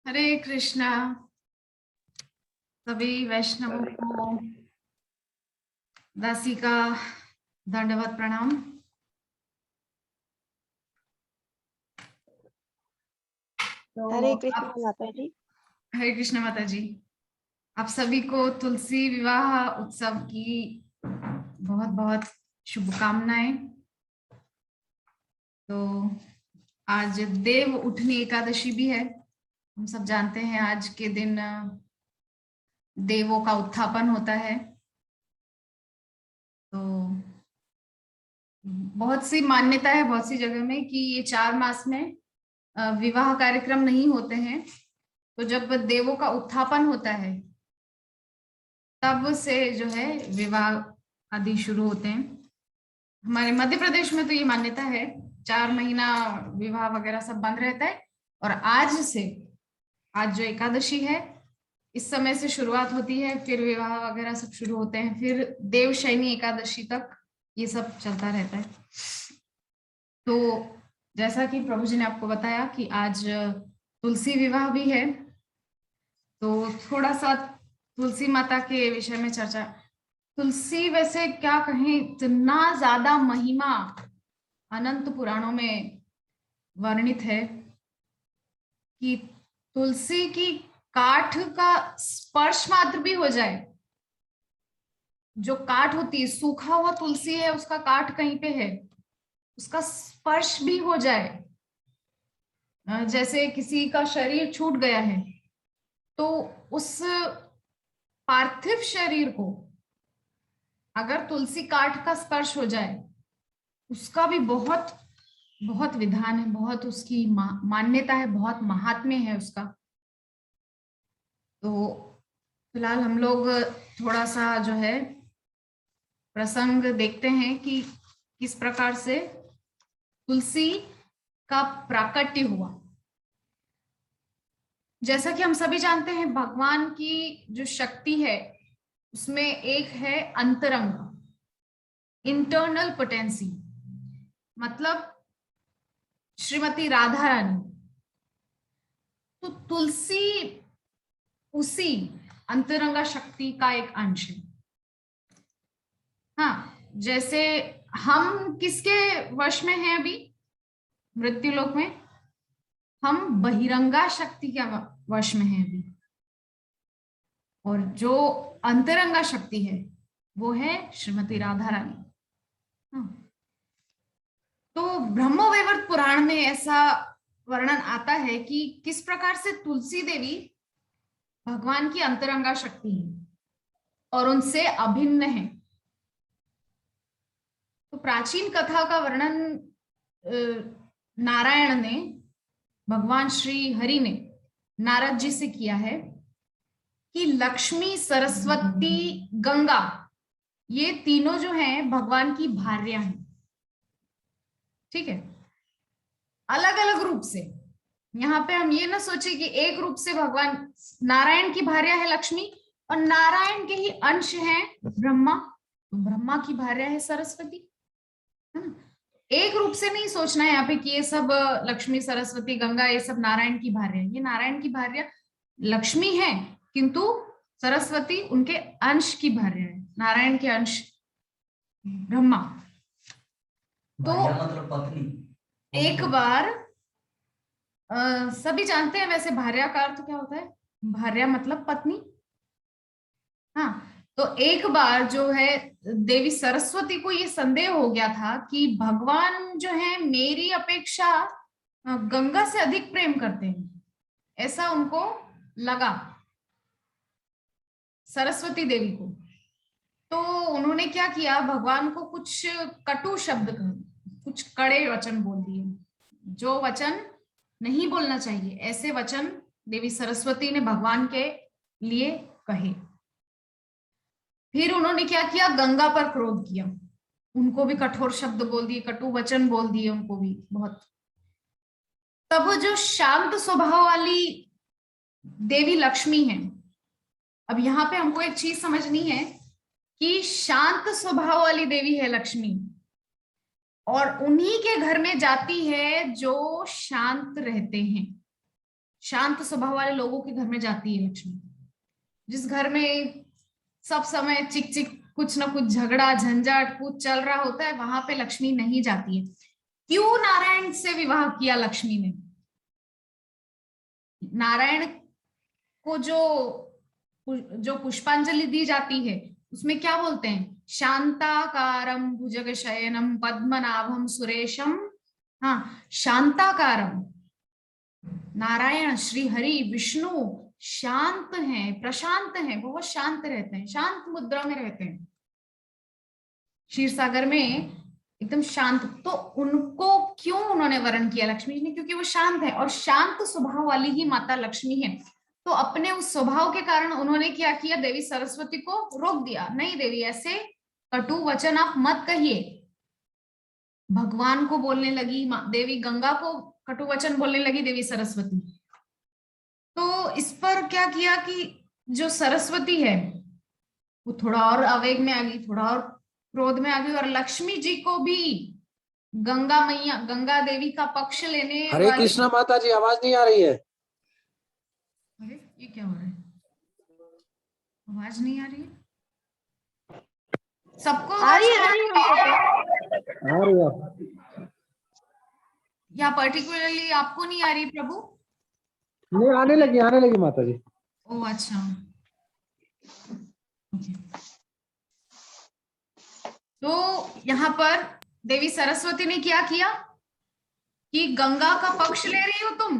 हरे कृष्णा। सभी वैष्णवों को दासी का दंडवत प्रणाम। तो हरे कृष्णा आप माता जी। हरे कृष्णा माता जी, आप सभी को तुलसी विवाह उत्सव की बहुत बहुत शुभकामनाएं। तो आज देव उठनी एकादशी भी है। हम सब जानते हैं आज के दिन देवों का उत्थापन होता है। तो बहुत सी मान्यता है बहुत सी जगह में कि ये 4 मास में विवाह कार्यक्रम नहीं होते हैं। तो जब देवों का उत्थापन होता है तब से जो है विवाह आदि शुरू होते हैं। हमारे मध्य प्रदेश में तो ये मान्यता है 4 महीना विवाह वगैरह सब बंद रहता है। और आज जो एकादशी है इस समय से शुरुआत होती है, फिर विवाह वगैरह सब शुरू होते हैं, फिर देवशयनी एकादशी तक ये सब चलता रहता है। तो जैसा कि प्रभु जी ने आपको बताया कि आज तुलसी विवाह भी है, तो थोड़ा सा तुलसी माता के विषय में चर्चा। तुलसी वैसे क्या कहें, इतना ज्यादा महिमा अनंत पुराणों में वर्णित है कि तुलसी की काठ का स्पर्श मात्र भी हो जाए, जो काठ होती है, सूखा हुआ तुलसी है उसका काठ कहीं पे है, उसका स्पर्श भी हो जाए, जैसे किसी का शरीर छूट गया है तो उस पार्थिव शरीर को अगर तुलसी काठ का स्पर्श हो जाए, उसका भी बहुत बहुत विधान है, बहुत उसकी मान्यता है, बहुत महात्म्य है उसका। तो फिलहाल हम लोग थोड़ा सा जो है प्रसंग देखते हैं कि किस प्रकार से तुलसी का प्राकट्य हुआ। जैसा कि हम सभी जानते हैं भगवान की जो शक्ति है उसमें एक है अंतरंग, इंटरनल पोटेंसी, मतलब श्रीमती राधा रानी। तो तुलसी उसी अंतरंगा शक्ति का एक अंश है। हाँ, जैसे हम किसके वश में हैं अभी मृत्यु लोक में? हम बहिरंगा शक्ति के वश में हैं अभी, और जो अंतरंगा शक्ति है वो है श्रीमती राधा रानी। हाँ। तो ब्रह्मवैवर्त पुराण में ऐसा वर्णन आता है कि किस प्रकार से तुलसी देवी भगवान की अंतरंगा शक्ति है और उनसे अभिन्न है। तो प्राचीन कथा का वर्णन नारायण ने, भगवान श्री हरि ने नारद जी से किया है कि लक्ष्मी, सरस्वती, गंगा, ये तीनों जो हैं भगवान की भार्या हैं। ठीक है, अलग अलग रूप से। यहाँ पे हम ये ना सोचे कि एक रूप से भगवान नारायण की भार्या है लक्ष्मी और नारायण के ही अंश है ब्रह्मा, तो ब्रह्मा की भार्या है सरस्वती, है ना। एक रूप से नहीं सोचना है यहाँ पे कि ये सब लक्ष्मी, सरस्वती, गंगा ये सब नारायण की भार्या है। ये नारायण की भार्या लक्ष्मी है, किंतु सरस्वती उनके अंश की भार्या है, नारायण के अंश ब्रह्मा। तो मतलब पत्नी। एक बार सभी जानते हैं वैसे भार्या का अर्थ क्या होता है? भार्या मतलब पत्नी। हाँ, तो एक बार जो है देवी सरस्वती को ये संदेह हो गया था कि भगवान जो है मेरी अपेक्षा गंगा से अधिक प्रेम करते हैं, ऐसा उनको लगा सरस्वती देवी को। तो उन्होंने क्या किया, भगवान को कुछ कटु शब्द, कुछ कड़े वचन बोल दिए, जो वचन नहीं बोलना चाहिए, ऐसे वचन देवी सरस्वती ने भगवान के लिए कहे। फिर उन्होंने क्या किया, गंगा पर क्रोध किया, उनको भी कठोर शब्द बोल दिए, कटु वचन बोल दिए उनको भी बहुत। तब जो शांत स्वभाव वाली देवी लक्ष्मी है, अब यहाँ पे हमको एक चीज समझनी है कि शांत स्वभाव वाली देवी है लक्ष्मी, और उन्हीं के घर में जाती है जो शांत रहते हैं, शांत स्वभाव वाले लोगों के घर में जाती है लक्ष्मी। जिस घर में सब समय चिक चिक कुछ ना कुछ झगड़ा झंझट कुछ चल रहा होता है, वहां पे लक्ष्मी नहीं जाती है। क्यों नारायण से विवाह किया लक्ष्मी ने? नारायण को जो पुष्पांजलि दी जाती है उसमें क्या बोलते हैं? शांताकारम भुजग शयनम पद्मनाभम सुरेशम। हाँ, शांताकारम। नारायण श्री हरि विष्णु शांत हैं, प्रशांत हैं, बहुत शांत रहते हैं, शांत मुद्रा में रहते हैं क्षीर सागर में, एकदम शांत। तो उनको क्यों उन्होंने वर्ण किया लक्ष्मी ने? क्योंकि वो शांत है और शांत स्वभाव वाली ही माता लक्ष्मी है। तो अपने उस स्वभाव के कारण उन्होंने क्या किया? देवी सरस्वती को रोक दिया, नहीं देवी ऐसे कटु वचन आप मत कहिए। भगवान को बोलने लगी देवी गंगा को कटु वचन बोलने लगी देवी सरस्वती। तो इस पर क्या किया कि जो सरस्वती है वो थोड़ा और आवेग में आ गई, थोड़ा और क्रोध में आ गई, और लक्ष्मी जी को भी गंगा मैया, गंगा देवी का पक्ष लेने हरे कृष्णा माता जी, आवाज नहीं आ रही है। अरे ये क्या हो रहा है? आवाज नहीं आ रही है सबको? आ रही है। या पर्टिकुलरली आपको नहीं आ रही प्रभु? नहीं, आने लगी माता जी। ओ अच्छा। तो यहाँ पर देवी सरस्वती ने क्या किया कि गंगा का पक्ष ले रही हो तुम।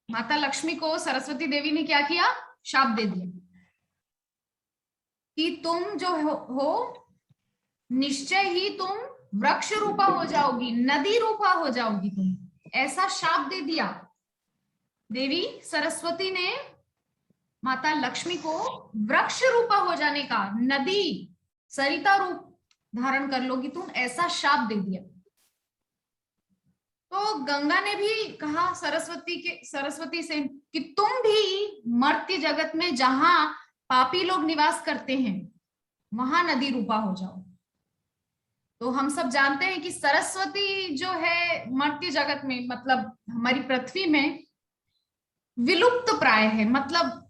माता लक्ष्मी को सरस्वती देवी ने क्या किया? शाप दे दिया कि तुम जो हो निश्चय ही तुम वृक्ष रूपा हो जाओगी, नदी रूपा हो जाओगी तुम, ऐसा शाप दे दिया। देवी सरस्वती ने माता लक्ष्मी को वृक्ष रूपा हो जाने का, नदी सरिता रूप धारण कर लोगी तुम, ऐसा शाप दे दिया। तो गंगा ने भी कहा सरस्वती से कि तुम भी मर्त्य जगत में जहां पापी लोग निवास करते हैं वहां नदी रूपा हो जाओ। तो हम सब जानते हैं कि सरस्वती जो है मर्त्य जगत में, मतलब हमारी पृथ्वी में विलुप्त प्राय है, मतलब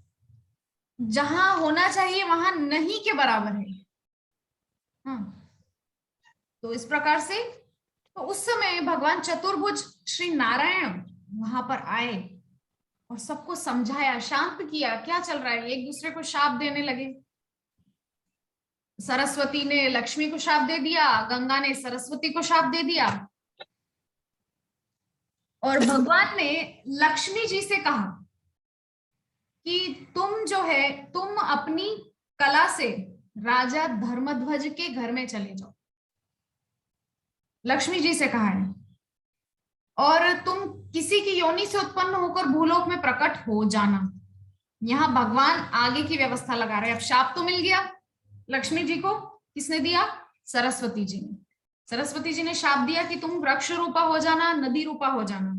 जहां होना चाहिए वहां नहीं के बराबर है। हाँ, तो इस प्रकार से तो उस समय भगवान चतुर्भुज श्री नारायण वहां पर आए और सबको समझाया, शांत किया, क्या चल रहा है। एक दूसरे को शाप देने लगे। सरस्वती ने लक्ष्मी को शाप दे दिया, गंगा ने सरस्वती को शाप दे दिया, और भगवान ने लक्ष्मी जी से कहा कि तुम जो है तुम अपनी कला से राजा धर्मध्वज के घर में चले जाओ। लक्ष्मी जी से कहा है, और तुम किसी की योनि से उत्पन्न होकर भूलोक में प्रकट हो जाना। यहाँ भगवान आगे की व्यवस्था लगा रहे हैं। अब शाप तो मिल गया लक्ष्मी जी को, किसने दिया? सरस्वती जी ने। सरस्वती जी ने शाप दिया कि तुम वृक्ष रूपा हो जाना, नदी रूपा हो जाना।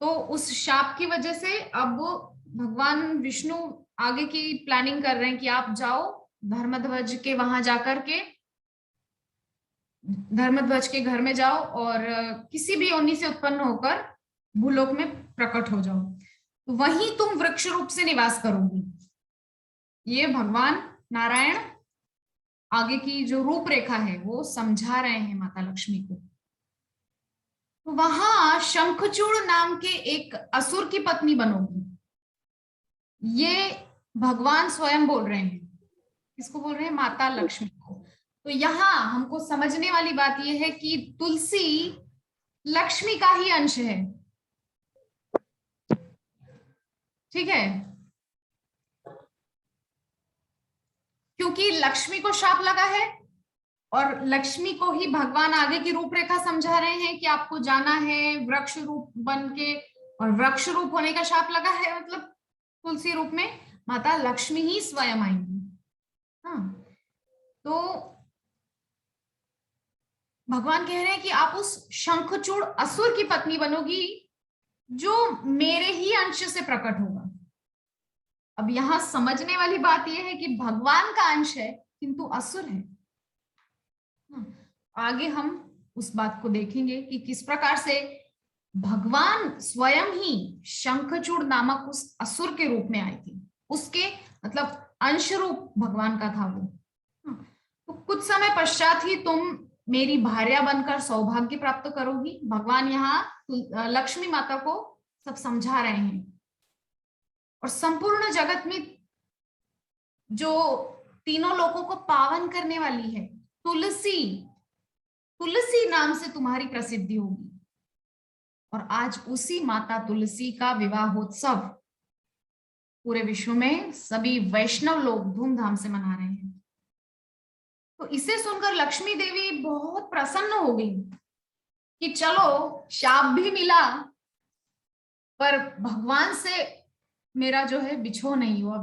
तो उस शाप की वजह से अब भगवान विष्णु आगे की प्लानिंग कर रहे हैं कि आप जाओ धर्मध्वज के वहां जाकर के, धर्मध्वज के घर में जाओ और किसी भी योनि से उत्पन्न होकर भूलोक में प्रकट हो जाओ, तो वहीं तुम वृक्ष रूप से निवास करोगी। ये भगवान नारायण आगे की जो रूपरेखा है वो समझा रहे हैं माता लक्ष्मी को। तो वहां शंखचूड़ नाम के एक असुर की पत्नी बनोगी, ये भगवान स्वयं बोल रहे हैं। किसको बोल रहे हैं? माता लक्ष्मी को। तो यहाँ हमको समझने वाली बात यह है कि तुलसी लक्ष्मी का ही अंश है, ठीक है? क्योंकि लक्ष्मी को शाप लगा है और लक्ष्मी को ही भगवान आगे की रूपरेखा समझा रहे हैं कि आपको जाना है वृक्ष रूप बन के, और वृक्ष रूप होने का शाप लगा है, मतलब तुलसी रूप में माता लक्ष्मी ही स्वयं आएंगी। हाँ, तो भगवान कह रहे हैं कि आप उस शंखचूड़ असुर की पत्नी बनोगी जो मेरे ही अंश से प्रकट होगा। अब यहां समझने वाली बात यह है कि भगवान का अंश है किंतु असुर है। आगे हम उस बात को देखेंगे कि किस प्रकार से भगवान स्वयं ही शंखचूड़ नामक उस असुर के रूप में आई थी, उसके मतलब अंश रूप भगवान का था वो। तो कुछ समय पश्चात ही तुम मेरी भार्या बनकर सौभाग्य प्राप्त करोगी। भगवान यहाँ लक्ष्मी माता को सब समझा रहे हैं। और संपूर्ण जगत में जो तीनों लोगों को पावन करने वाली है, तुलसी, तुलसी नाम से तुम्हारी प्रसिद्धि होगी। और आज उसी माता तुलसी का विवाहोत्सव पूरे विश्व में सभी वैष्णव लोग धूमधाम से मना रहे हैं। तो इसे सुनकर लक्ष्मी देवी बहुत प्रसन्न हो गई कि चलो शाप भी मिला, पर भगवान से मेरा जो है बिछो नहीं हुआ,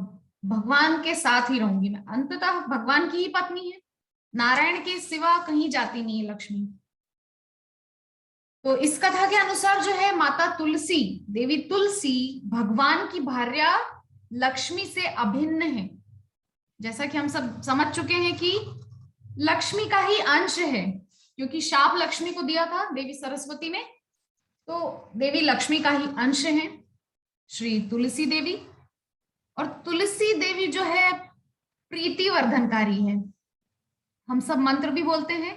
भगवान के साथ ही रहूंगी मैं। अंततः भगवान की ही पत्नी है, नारायण के सिवा कहीं जाती नहीं है लक्ष्मी। तो इस कथा के अनुसार जो है माता तुलसी, देवी तुलसी भगवान की भार्या लक्ष्मी से अभिन्न है। जैसा कि हम सब समझ चुके हैं कि लक्ष्मी का ही अंश है, क्योंकि शाप लक्ष्मी को दिया था देवी सरस्वती ने, तो देवी लक्ष्मी का ही अंश है श्री तुलसी देवी। और तुलसी देवी जो है प्रीति वर्धनकारी है। हम सब मंत्र भी बोलते हैं,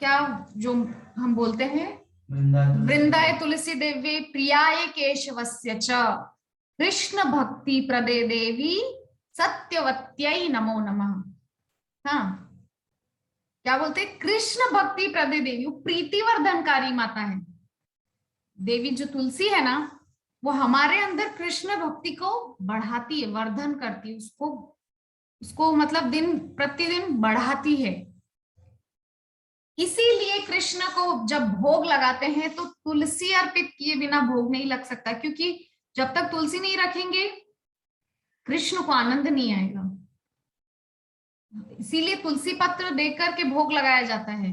क्या जो हम बोलते हैं, वृंदाय तुलसी देवी प्रियाय केशवस्य च कृष्ण भक्ति प्रदे देवी सत्यवत्यै नमो नमः। हाँ, क्या बोलते हैं, कृष्ण भक्ति प्रदे देवी, प्रीति वर्धनकारी माता है देवी। जो तुलसी है ना, वो हमारे अंदर कृष्ण भक्ति को बढ़ाती है, वर्धन करती है, उसको मतलब दिन प्रतिदिन बढ़ाती है। इसीलिए कृष्ण को जब भोग लगाते हैं तो तुलसी अर्पित किए बिना भोग नहीं लग सकता, क्योंकि जब तक तुलसी नहीं रखेंगे कृष्ण को आनंद नहीं आएगा। इसीलिए तुलसी पत्र देकर के भोग लगाया जाता है।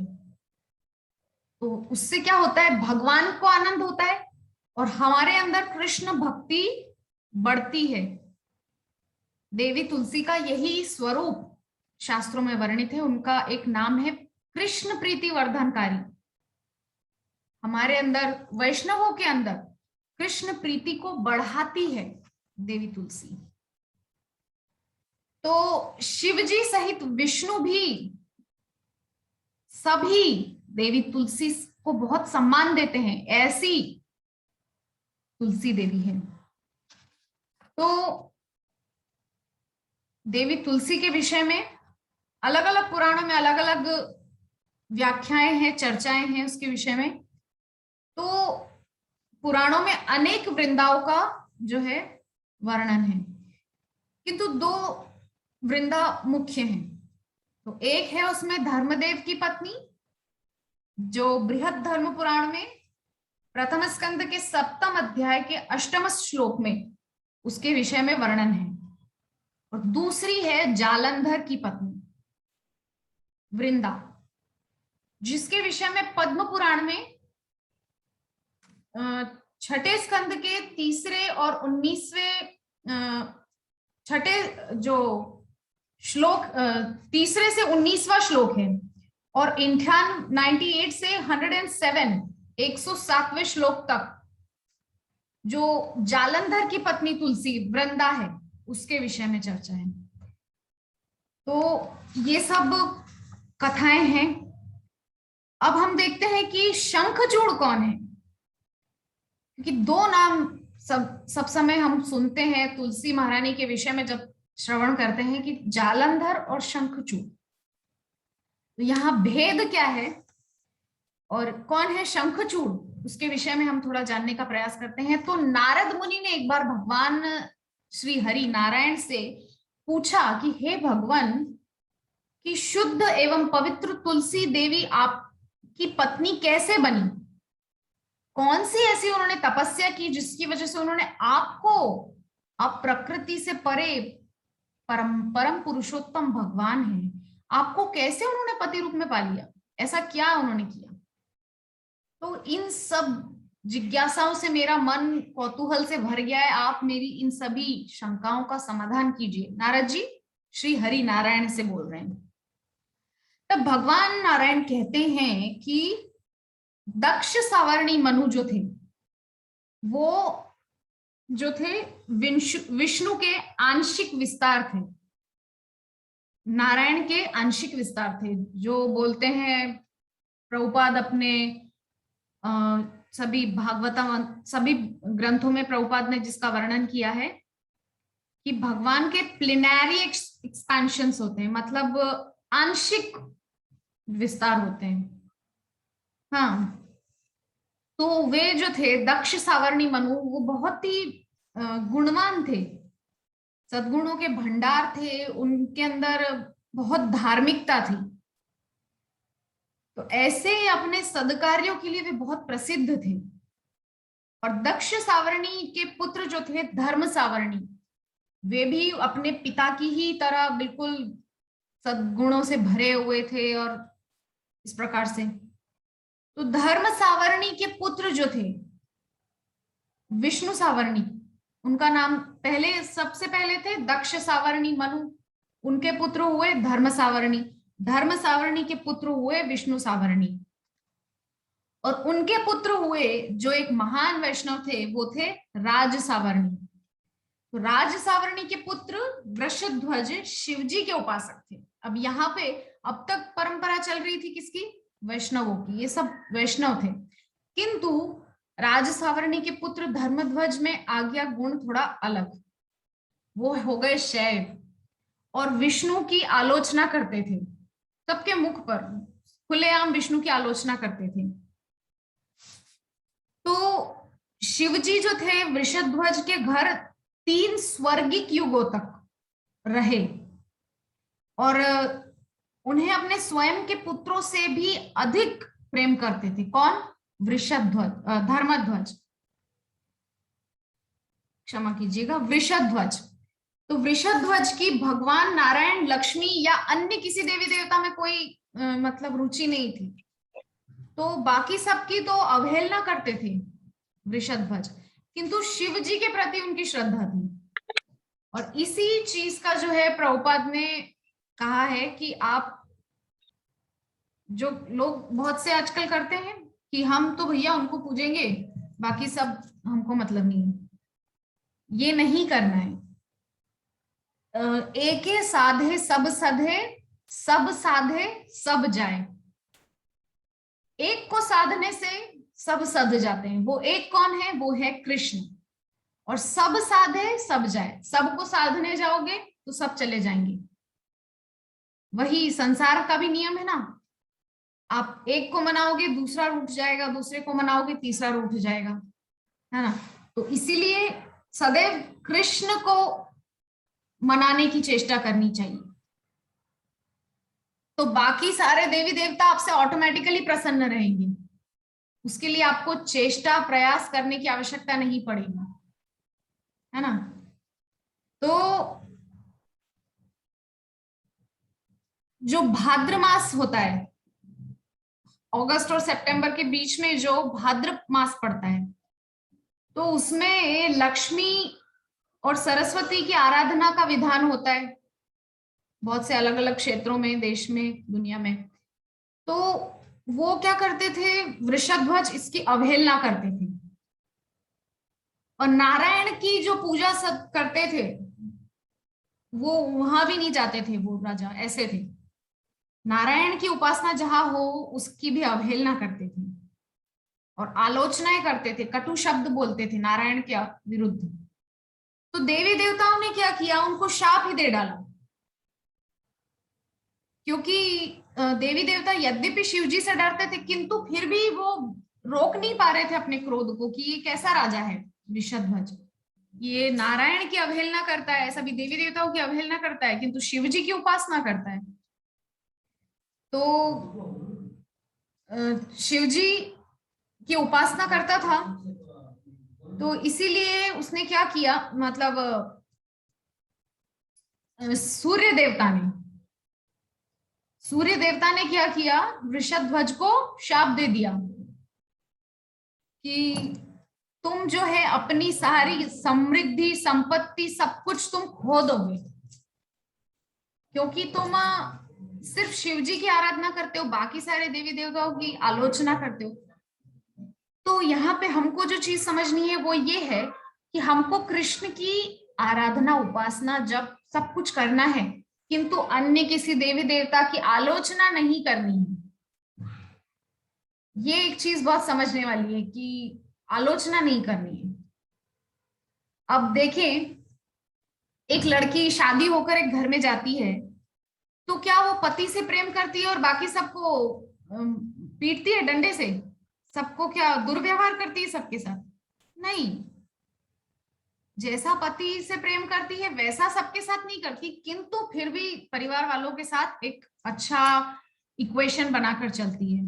तो उससे क्या होता है, भगवान को आनंद होता है और हमारे अंदर कृष्ण भक्ति बढ़ती है। देवी तुलसी का यही स्वरूप शास्त्रों में वर्णित है। उनका एक नाम है कृष्ण प्रीति वर्धनकारी। हमारे अंदर, वैष्णवों के अंदर कृष्ण प्रीति को बढ़ाती है देवी तुलसी। तो शिव जी सहित विष्णु भी सभी देवी तुलसी को बहुत सम्मान देते हैं, ऐसी तुलसी देवी है। तो देवी तुलसी के विषय में अलग अलग पुराणों में अलग अलग व्याख्याएं हैं, चर्चाएं हैं उसके विषय में। तो पुराणों में अनेक वृंदाओं का जो है वर्णन है, किंतु दो वृंदा मुख्य हैं। तो एक है उसमें धर्मदेव की पत्नी, जो बृहद धर्म पुराण में प्रथम स्कंद के 7वें अध्याय के 8वें श्लोक में उसके विषय में वर्णन है। और दूसरी है जालंधर की पत्नी वृंदा, जिसके विषय में पद्म पुराण में 6ठे स्कंद के 3 और 19वें छठे जो श्लोक 3 से 19वां श्लोक है, और 98 से 107 107वें श्लोक तक जो जालंधर की पत्नी तुलसी वृंदा है उसके विषय में चर्चा है। तो ये सब कथाएं हैं। अब हम देखते हैं कि शंखचूड़ कौन है, क्योंकि दो नाम सब समय हम सुनते हैं तुलसी महारानी के विषय में जब श्रवण करते हैं कि जालंधर और शंखचूड़। तो यहाँ भेद क्या है और कौन है शंखचूड़, उसके विषय में हम थोड़ा जानने का प्रयास करते हैं। तो नारद मुनि ने एक बार भगवान श्री हरि नारायण से पूछा कि हे भगवान, कि शुद्ध एवं पवित्र तुलसी देवी आपकी पत्नी कैसे बनी? कौन सी ऐसी उन्होंने तपस्या की जिसकी वजह से उन्होंने आपको, आप प्रकृति से परे परम पुरुषोत्तम भगवान हैं, आपको कैसे उन्होंने पति रूप में पा लिया? ऐसा क्या उन्होंने किया? तो इन सब जिज्ञासाओं से मेरा मन कौतूहल से भर गया है। आप मेरी इन सभी शंकाओं का समाधान कीजिए। नारद जी श्री हरि नारायण से बोल रहे हैं। तब भगवान नारायण कहते हैं कि दक्ष सावर्णी मनु जो थे वो जो थे विष्णु के आंशिक विस्तार थे, नारायण के आंशिक विस्तार थे। जो बोलते हैं प्रभुपाद अपने सभी भागवतम सभी ग्रंथों में प्रभुपाद ने जिसका वर्णन किया है कि भगवान के प्लिनरी एक्सपेंशंस होते हैं, मतलब आंशिक विस्तार होते हैं। हाँ, तो वे जो थे दक्ष सावर्णी मनु, वो बहुत ही गुणवान थे, सद्गुणों के भंडार थे, उनके अंदर बहुत धार्मिकता थी। तो ऐसे अपने सदकार्यों के लिए वे बहुत प्रसिद्ध थे। और दक्ष सावर्णी के पुत्र जो थे धर्म सावर्णी, वे भी अपने पिता की ही तरह बिल्कुल सद्गुणों से भरे हुए थे और इस प्रकार से। तो धर्म सावर्णी के पुत्र जो थे विष्णु सावर्णी, उनका नाम सबसे पहले थे दक्ष सावर्णी मनु, उनके पुत्र हुए धर्म सावर्णी, धर्म सावर्णी के पुत्र हुए विष्णु सावर्णी, और उनके पुत्र हुए जो एक महान वैष्णव थे वो थे राज सावर्णी। तो राज सावर्णी के पुत्र वृषध्वज शिवजी के उपासक थे। अब यहाँ पे अब तक परंपरा चल रही थी किसकी? वैष्णवों की, ये सब वैष्णव थे। किंतु राज सावर्णी के पुत्र धर्मध्वज में आ गया गुण थोड़ा अलग, वो हो गए शैव और विष्णु की आलोचना करते थे, सबके मुख पर खुलेआम विष्णु की आलोचना करते थे। तो शिवजी जो थे वृषध्वज के घर 3 स्वर्गिक युगों तक रहे और उन्हें अपने स्वयं के पुत्रों से भी अधिक प्रेम करते थे। कौन? वृषध्वज, धर्मध्वज, क्षमा कीजिएगा, वृषध्वज। तो वृषध्वज की भगवान नारायण, लक्ष्मी या अन्य किसी देवी देवता में कोई मतलब रुचि नहीं थी, तो बाकी सबकी तो अवहेलना करते थे वृषध्वज, किंतु शिव जी के प्रति उनकी श्रद्धा थी। और इसी चीज का जो है प्रभुपाद ने कहा है कि आप, जो लोग बहुत से आजकल करते हैं कि हम तो भैया उनको पूजेंगे, बाकी सब हमको मतलब नहीं है, ये नहीं करना है। एके साधे सब सधे, सब साधे सब जाए। एक को साधने से सब सध जाते हैं, वो एक कौन है? वो है कृष्ण। और सब साधे सब जाए, सबको साधने जाओगे तो सब चले जाएंगे। वही संसार का भी नियम है ना, आप एक को मनाओगे दूसरा रूठ जाएगा, दूसरे को मनाओगे तीसरा रूठ जाएगा, है ना। तो इसीलिए सदैव कृष्ण को मनाने की चेष्टा करनी चाहिए, तो बाकी सारे देवी देवता आपसे ऑटोमेटिकली प्रसन्न रहेंगे। उसके लिए आपको चेष्टा प्रयास करने की आवश्यकता नहीं पड़ेगी, है ना। तो जो भाद्र मास होता है, अगस्त और सितंबर के बीच में जो भाद्र मास पड़ता है, तो उसमें लक्ष्मी और सरस्वती की आराधना का विधान होता है बहुत से अलग अलग क्षेत्रों में, देश में, दुनिया में। तो वो क्या करते थे? वृषध्वज इसकी अवहेलना करते थे और नारायण की जो पूजा सब करते थे वो वहां भी नहीं जाते थे। वो राजा ऐसे थे, नारायण की उपासना जहां हो उसकी भी अवहेलना करते थे और आलोचनाएं करते थे, कटु शब्द बोलते थे नारायण के विरुद्ध। तो देवी देवताओं ने क्या किया? उनको शाप ही दे डाला, क्योंकि देवी देवता यद्यपि शिवजी से डरते थे किंतु फिर भी वो रोक नहीं पा रहे थे अपने क्रोध को कि ये कैसा राजा है वृषध्वज, ये नारायण की अवहेलना करता है, सभी देवी देवताओं की अवहेलना करता है किंतु शिवजी की उपासना करता है। तो शिवजी की उपासना करता था, तो इसीलिए उसने क्या किया, मतलब सूर्य देवता ने क्या किया? वृषध्वज को शाप दे दिया कि तुम जो है अपनी सारी समृद्धि, संपत्ति, सब कुछ तुम खो दोगे, क्योंकि तुम सिर्फ शिवजी की आराधना करते हो, बाकी सारे देवी देवताओं की आलोचना करते हो। तो यहाँ पे हमको जो चीज समझनी है वो ये है कि हमको कृष्ण की आराधना, उपासना, जब सब कुछ करना है, किंतु अन्य किसी देवी देवता की आलोचना नहीं करनी है। ये एक चीज बहुत समझने वाली है कि आलोचना नहीं करनी है। अब देखें, एक लड़की शादी होकर एक घर में जाती है, तो क्या वो पति से प्रेम करती है और बाकी सबको पीटती है डंडे से? सबको क्या दुर्व्यवहार करती है सबके साथ? नहीं। जैसा पति से प्रेम करती है वैसा सबके साथ नहीं करती, किंतु फिर भी परिवार वालों के साथ एक अच्छा इक्वेशन बनाकर चलती है।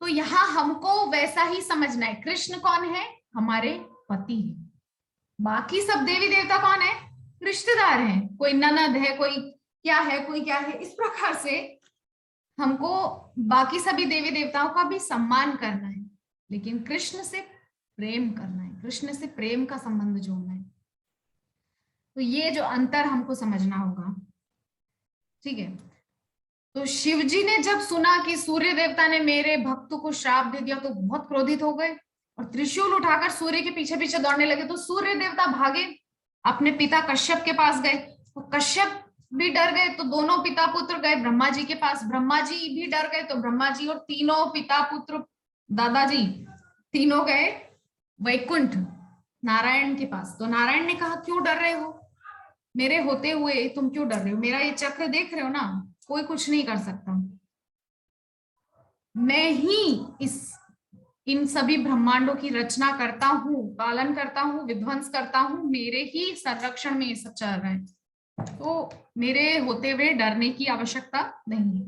तो यहाँ हमको वैसा ही समझना है। कृष्ण कौन है? हमारे पति है। बाकी सब देवी देवता कौन है? रिश्तेदार हैं। कोई ननद है, कोई क्या है, कोई क्या है। इस प्रकार से हमको बाकी सभी देवी देवताओं का भी सम्मान करना है, लेकिन कृष्ण से प्रेम करना है, कृष्ण से प्रेम का संबंध जोड़ना है। तो ये जो अंतर हमको समझना होगा, ठीक है। तो शिव जी ने जब सुना कि सूर्य देवता ने मेरे भक्त को श्राप दे दिया, तो बहुत क्रोधित हो गए और त्रिशूल उठाकर सूर्य के पीछे पीछे दौड़ने लगे। तो सूर्य देवता भागे, अपने पिता कश्यप के पास गए। तो कश्यप भी डर गए, तो दोनों पिता पुत्र गए ब्रह्मा जी के पास। ब्रह्मा जी भी डर गए, तो ब्रह्मा जी और तीनों पिता पुत्र, दादाजी, तीनों गए वैकुंठ, नारायण के पास। तो नारायण ने कहा, क्यों डर रहे हो? मेरे होते हुए तुम क्यों डर रहे हो? मेरा ये चक्र देख रहे हो ना, कोई कुछ नहीं कर सकता। मैं ही इन सभी ब्रह्मांडों की रचना करता हूँ, पालन करता हूँ, विध्वंस करता हूँ। मेरे ही संरक्षण में ये सब चल रहा है, तो मेरे होते हुए डरने की आवश्यकता नहीं है।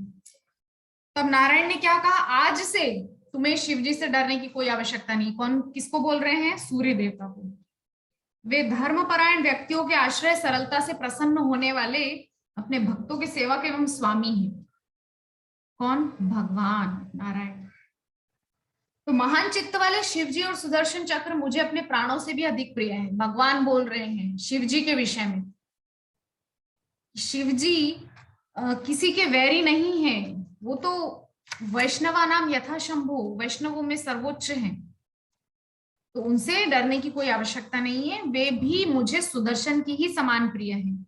तब नारायण ने क्या कहा, आज से तुम्हें शिवजी से डरने की कोई आवश्यकता नहीं। कौन, किसको बोल रहे हैं? सूर्य देवता को। वे धर्मपरायण व्यक्तियों के आश्रय, सरलता से प्रसन्न होने वाले, अपने भक्तों के सेवक एवं स्वामी हैं। कौन? भगवान नारायण। तो महान चित्त वाले शिवजी और सुदर्शन चक्र मुझे अपने प्राणों से भी अधिक प्रिय है। भगवान बोल रहे हैं शिवजी के विषय में। शिवजी किसी के वैरी नहीं है, वो तो वैष्णवा नाम यथा शंभु, वैष्णवों में सर्वोच्च हैं। तो उनसे डरने की कोई आवश्यकता नहीं है, वे भी मुझे सुदर्शन की ही समान प्रिय हैं।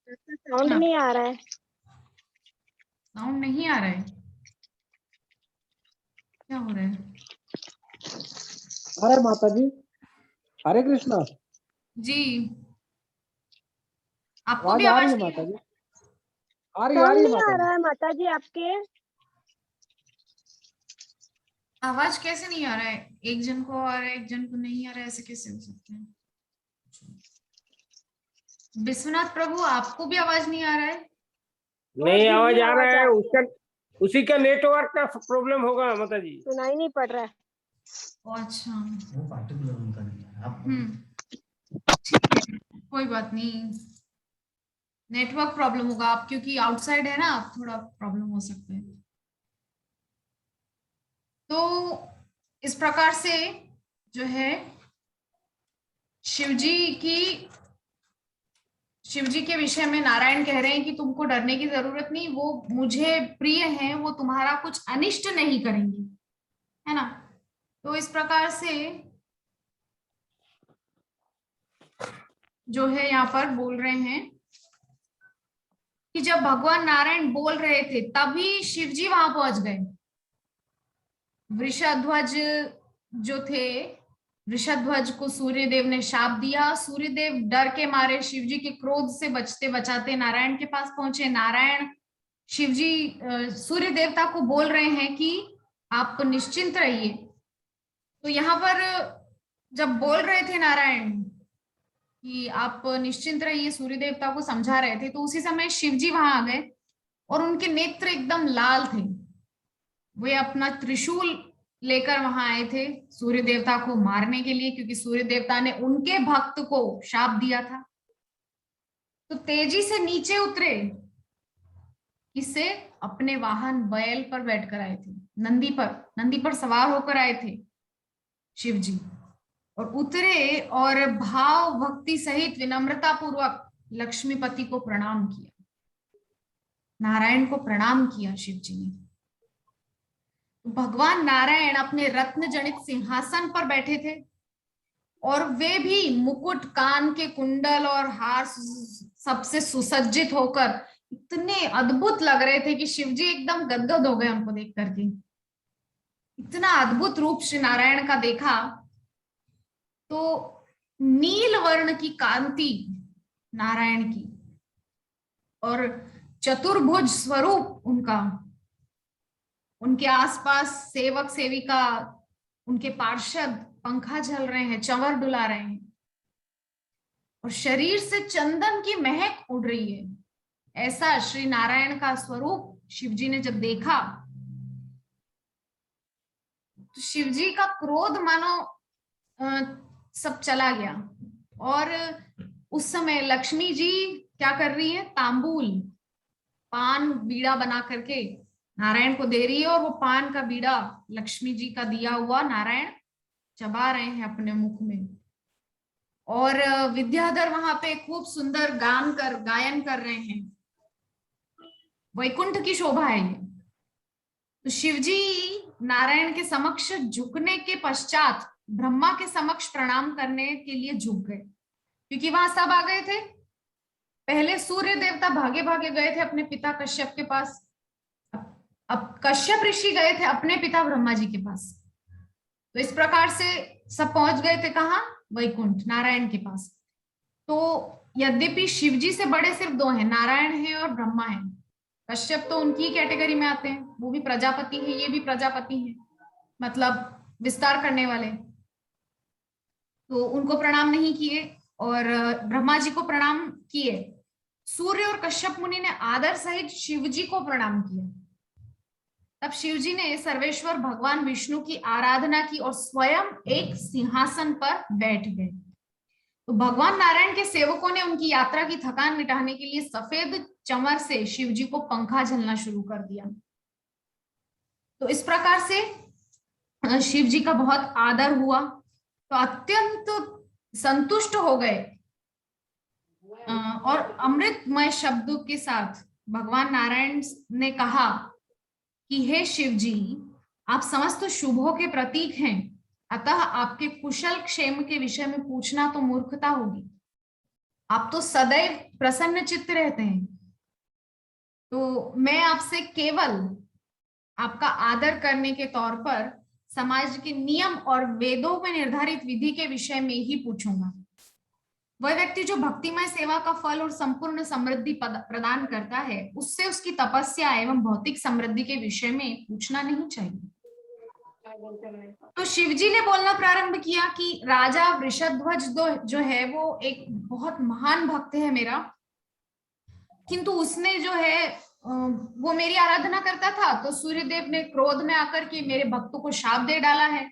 साउंड नहीं आ रहा है। साउंड नहीं आ रहा है? क्या हो रहा है? अरे माता जी, हरे कृष्णा। जी, आपको आवाज भी आ रही आवाज है नहीं माता आ जी? आ रही साउंड है नहीं माता आ जी। रहा है माता जी आपके। आवाज कैसे नहीं आ रहा है? एक जन को आ रहा है, एक जन को नहीं आ रहा है, ऐसे कैसे हो सकता है? विश्वनाथ प्रभु, आपको भी आवाज नहीं आ रहा है? नहीं, आवाज आ रहा है। रही उसका उसी का नेटवर्क का प्रॉब्लम होगा माता जी। सुनाई नहीं पड़ रहा है। अच्छा, वो पार्टिकुलर उनका नहीं है। आप ठीक है, कोई बात नहीं। नेटवर्क प्रॉब्लम होगा, आप क्योंकि आउटसाइड है ना, आप थोड़ा प्रॉब्लम हो सकता है। तो इस प्रकार से जो है शिवजी के विषय में नारायण कह रहे हैं कि तुमको डरने की जरूरत नहीं, वो मुझे प्रिय हैं, वो तुम्हारा कुछ अनिष्ट नहीं करेंगे, है ना। तो इस प्रकार से जो है यहाँ पर बोल रहे हैं कि जब भगवान नारायण बोल रहे थे तभी शिवजी वहां पहुंच गए। वृषध्वज जो थे, वृषध्वज को सूर्यदेव ने शाप दिया। सूर्यदेव डर के मारे शिवजी के क्रोध से बचते बचाते नारायण के पास पहुंचे। नारायण शिवजी सूर्य देवता को बोल रहे हैं कि आप निश्चिंत रहिए। तो यहाँ पर जब बोल रहे थे नारायण कि आप निश्चिंत रहिए, सूर्य देवता को समझा रहे थे, तो उसी समय शिवजी वहां आ गए और उनके नेत्र एकदम लाल थे। वे अपना त्रिशूल लेकर वहां आए थे सूर्य देवता को मारने के लिए, क्योंकि सूर्य देवता ने उनके भक्त को शाप दिया था। तो तेजी से नीचे उतरे, इससे अपने वाहन बैल पर बैठकर आए थे, नंदी पर सवार होकर आए थे शिवजी, और उतरे और भाव भक्ति सहित विनम्रता पूर्वक लक्ष्मीपति को प्रणाम किया, नारायण को प्रणाम किया शिवजी ने। भगवान नारायण अपने रत्न जनित सिंहासन पर बैठे थे और वे भी मुकुट, कान के कुंडल और हार सबसे सुसज्जित होकर इतने अद्भुत लग रहे थे कि शिवजी एकदम गदगद हो गए उनको देख करके। इतना अद्भुत रूप श्री नारायण का देखा तो नील वर्ण की कांति नारायण की और चतुर्भुज स्वरूप उनका, उनके आसपास सेवक सेविका, उनके पार्षद पंखा झल रहे हैं, चंवर डुला रहे हैं और शरीर से चंदन की महक उड़ रही है। ऐसा श्री नारायण का स्वरूप शिवजी ने जब देखा तो शिवजी का क्रोध मानो सब चला गया। और उस समय लक्ष्मी जी क्या कर रही है, तांबूल पान बीड़ा बना करके नारायण को दे रही है और वो पान का बीड़ा लक्ष्मी जी का दिया हुआ नारायण चबा रहे हैं अपने मुख में। और विद्याधर वहां पे खूब सुंदर गायन कर रहे हैं। वैकुंठ की शोभा है ये। तो शिवजी नारायण के समक्ष झुकने के पश्चात ब्रह्मा के समक्ष प्रणाम करने के लिए झुक गए, क्योंकि वहां सब आ गए थे। पहले सूर्य देवता भागे भागे गए थे अपने पिता कश्यप के पास, अब कश्यप ऋषि गए थे अपने पिता ब्रह्मा जी के पास। तो इस प्रकार से सब पहुंच गए थे कहाँ, वैकुंठ, नारायण के पास। तो यद्यपि शिवजी से बड़े सिर्फ दो हैं, नारायण है और ब्रह्मा है। कश्यप तो उनकी कैटेगरी में आते हैं, वो भी प्रजापति है, ये भी प्रजापति है, मतलब विस्तार करने वाले। तो उनको प्रणाम नहीं किए और ब्रह्मा जी को प्रणाम किए। सूर्य और कश्यप मुनि ने आदर सहित शिव जी को प्रणाम किया। तब शिवजी ने सर्वेश्वर भगवान विष्णु की आराधना की और स्वयं एक सिंहासन पर बैठ गए। तो भगवान नारायण के सेवकों ने उनकी यात्रा की थकान मिटाने के लिए सफेद चंवर से शिवजी को पंखा झलना शुरू कर दिया। तो इस प्रकार से शिवजी का बहुत आदर हुआ, तो अत्यंत संतुष्ट हो गए और अमृतमय शब्दों के साथ भगवान नारायण ने कहा कि हे शिव जी, आप समस्त शुभों के प्रतीक हैं, अतः आपके कुशल क्षेम के विषय में पूछना तो मूर्खता होगी। आप तो सदैव प्रसन्न चित्त रहते हैं, तो मैं आपसे केवल आपका आदर करने के तौर पर समाज के नियम और वेदों में निर्धारित विधि के विषय में ही पूछूंगा। वह व्यक्ति जो भक्तिमय सेवा का फल और संपूर्ण समृद्धि प्रदान करता है, उससे उसकी तपस्या एवं भौतिक समृद्धि के विषय में पूछना नहीं चाहिए। तो शिवजी ने बोलना प्रारंभ किया कि राजा वृषध्वज जो है वो एक बहुत महान भक्त है मेरा, किंतु उसने जो है वो मेरी आराधना करता था, तो सूर्यदेव ने क्रोध में आकर के मेरे भक्तों को शाप दे डाला है,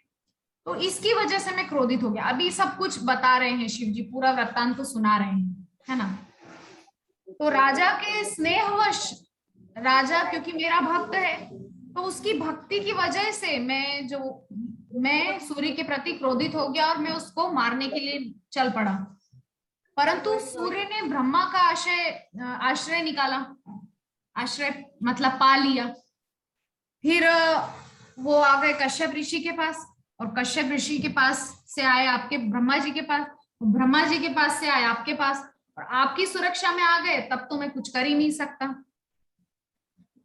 तो इसकी वजह से मैं क्रोधित हो गया। अभी सब कुछ बता रहे हैं शिवजी, पूरा वृत्तांत तो सुना रहे हैं, है ना। तो राजा के स्नेहवश, राजा क्योंकि मेरा भक्त है, तो उसकी भक्ति की वजह से मैं सूर्य के प्रति क्रोधित हो गया और मैं उसको मारने के लिए चल पड़ा। परंतु सूर्य ने ब्रह्मा का आश्रय निकाला, आश्रय मतलब पा लिया। फिर वो आ गए कश्यप ऋषि के पास, और कश्यप ऋषि के पास से आए आपके ब्रह्मा जी के पास, ब्रह्मा जी के पास से आए आपके पास, और आपकी सुरक्षा में आ गए, तब तो मैं कुछ कर ही नहीं सकता।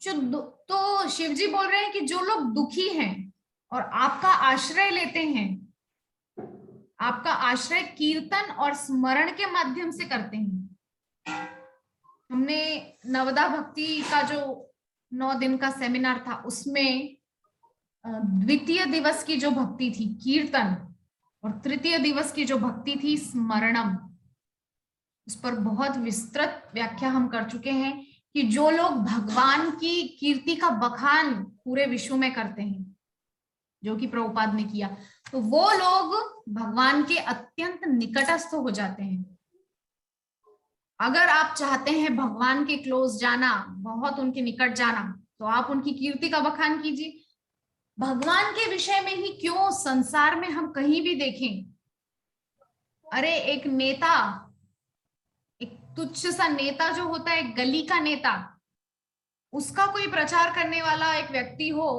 तो शिवजी बोल रहे हैं कि जो लोग दुखी हैं और आपका आश्रय लेते हैं, आपका आश्रय कीर्तन और स्मरण के माध्यम से करते हैं। हमने नवदा भक्ति का जो 9 दिन का सेमिनार था, उसमें द्वितीय दिवस की जो भक्ति थी कीर्तन, और तृतीय दिवस की जो भक्ति थी स्मरणम, उस पर बहुत विस्तृत व्याख्या हम कर चुके हैं कि जो लोग भगवान की कीर्ति का बखान पूरे विश्व में करते हैं, जो कि प्रभुपाद ने किया, तो वो लोग भगवान के अत्यंत निकटस्थ हो जाते हैं। अगर आप चाहते हैं भगवान के क्लोज जाना, बहुत उनके निकट जाना, तो आप उनकी कीर्ति का बखान कीजिए। भगवान के विषय में ही क्यों, संसार में हम कहीं भी देखें, अरे एक नेता, एक तुच्छ सा नेता जो होता है, एक गली का नेता, उसका कोई प्रचार करने वाला एक व्यक्ति हो,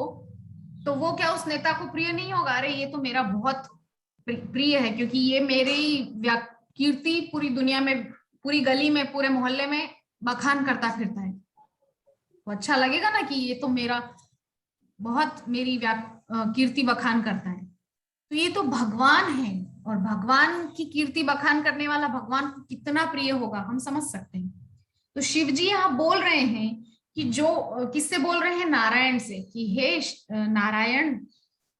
तो वो क्या उस नेता को प्रिय नहीं होगा? अरे ये तो मेरा बहुत प्रिय है, क्योंकि ये मेरी कीर्ति पूरी दुनिया में, पूरी गली में, पूरे मोहल्ले में बखान करता फिरता है, तो अच्छा लगेगा ना कि ये तो मेरा बहुत मेरी कीर्ति बखान करता है। तो ये तो भगवान है, और भगवान की कीर्ति बखान करने वाला भगवान को कितना प्रिय होगा हम समझ सकते हैं। तो शिव जी यहाँ बोल रहे हैं कि जो किससे बोल रहे हैं? नारायण से, कि हे नारायण,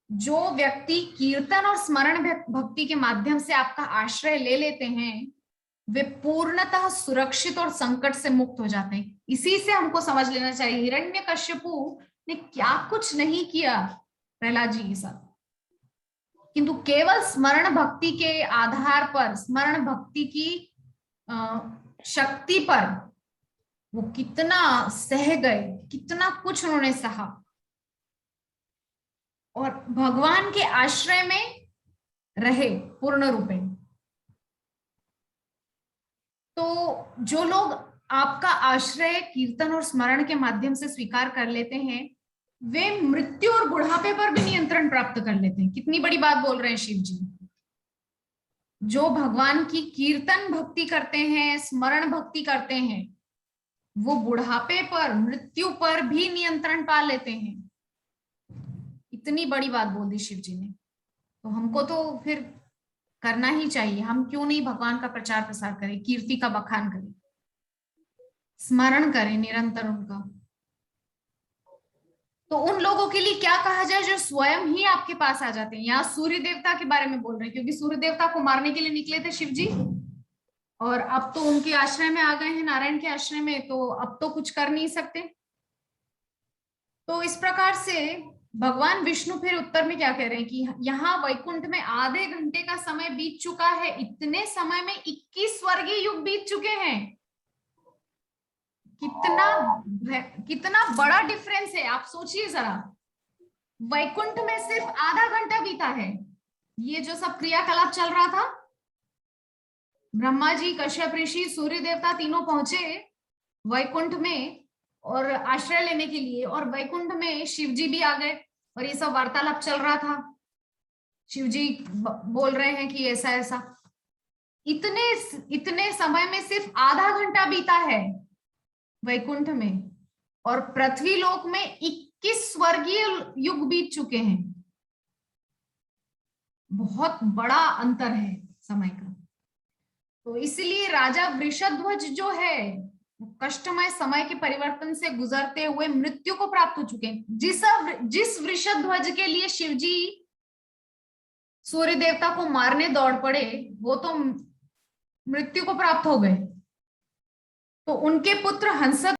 जो व्यक्ति कीर्तन और स्मरण भक्ति के माध्यम से आपका आश्रय ले लेते हैं, वे पूर्णतः सुरक्षित और संकट से मुक्त हो जाते हैं। इसी से हमको समझ लेना चाहिए हिरण्यकश्यपु ने क्या कुछ नहीं किया प्रहलाद जी के साथ, किंतु केवल स्मरण भक्ति के आधार पर, स्मरण भक्ति की शक्ति पर वो कितना सह गए, कितना कुछ उन्होंने सहा, और भगवान के आश्रय में रहे पूर्ण रूपे। तो जो लोग आपका आश्रय कीर्तन और स्मरण के माध्यम से स्वीकार कर लेते हैं, वे मृत्यु और बुढ़ापे पर भी नियंत्रण प्राप्त कर लेते हैं। कितनी बड़ी बात बोल रहे हैं शिव जी। जो भगवान की कीर्तन भक्ति करते हैं, स्मरण भक्ति करते हैं, वो बुढ़ापे पर, मृत्यु पर भी नियंत्रण पा लेते हैं। इतनी बड़ी बात बोल दी शिव जी ने, तो हमको तो फिर करना ही चाहिए। हम क्यों नहीं भगवान का प्रचार प्रसार करें, कीर्ति का बखान करें, स्मरण करें निरंतर उनका। तो उन लोगों के लिए क्या कहा जाए जो स्वयं ही आपके पास आ जाते हैं। यहाँ सूर्य देवता के बारे में बोल रहे हैं, क्योंकि सूर्य देवता को मारने के लिए निकले थे शिव जी, और अब तो उनके आश्रय में आ गए हैं, नारायण के आश्रय में, तो अब तो कुछ कर नहीं सकते। तो इस प्रकार से भगवान विष्णु फिर उत्तर में क्या कह रहे हैं कि यहाँ वैकुंठ में आधे घंटे का समय बीत चुका है, इतने समय में 21 स्वर्गीय युग बीत चुके हैं। कितना बड़ा डिफरेंस है, आप सोचिए जरा। वैकुंठ में सिर्फ आधा घंटा बीता है, ये जो सब क्रियाकलाप चल रहा था, ब्रह्मा जी, कश्यप ऋषि, सूर्य देवता तीनों पहुंचे वैकुंठ में और आश्रय लेने के लिए, और वैकुंठ में शिव जी भी आ गए और ये सब वार्तालाप चल रहा था। शिव जी बोल रहे हैं कि ऐसा ऐसा, इतने समय में सिर्फ आधा घंटा बीता है वैकुंठ में, और पृथ्वी लोक में 21 स्वर्गीय युग बीत चुके हैं। बहुत बड़ा अंतर है समय का। तो इसलिए राजा वृषध्वज जो है, कष्टमय समय के परिवर्तन से गुजरते हुए मृत्यु को प्राप्त हो चुके हैं। जिस वृषध्वज के लिए शिवजी सूर्य देवता को मारने दौड़ पड़े, वो तो मृत्यु को प्राप्त हो गए। तो उनके पुत्र हंस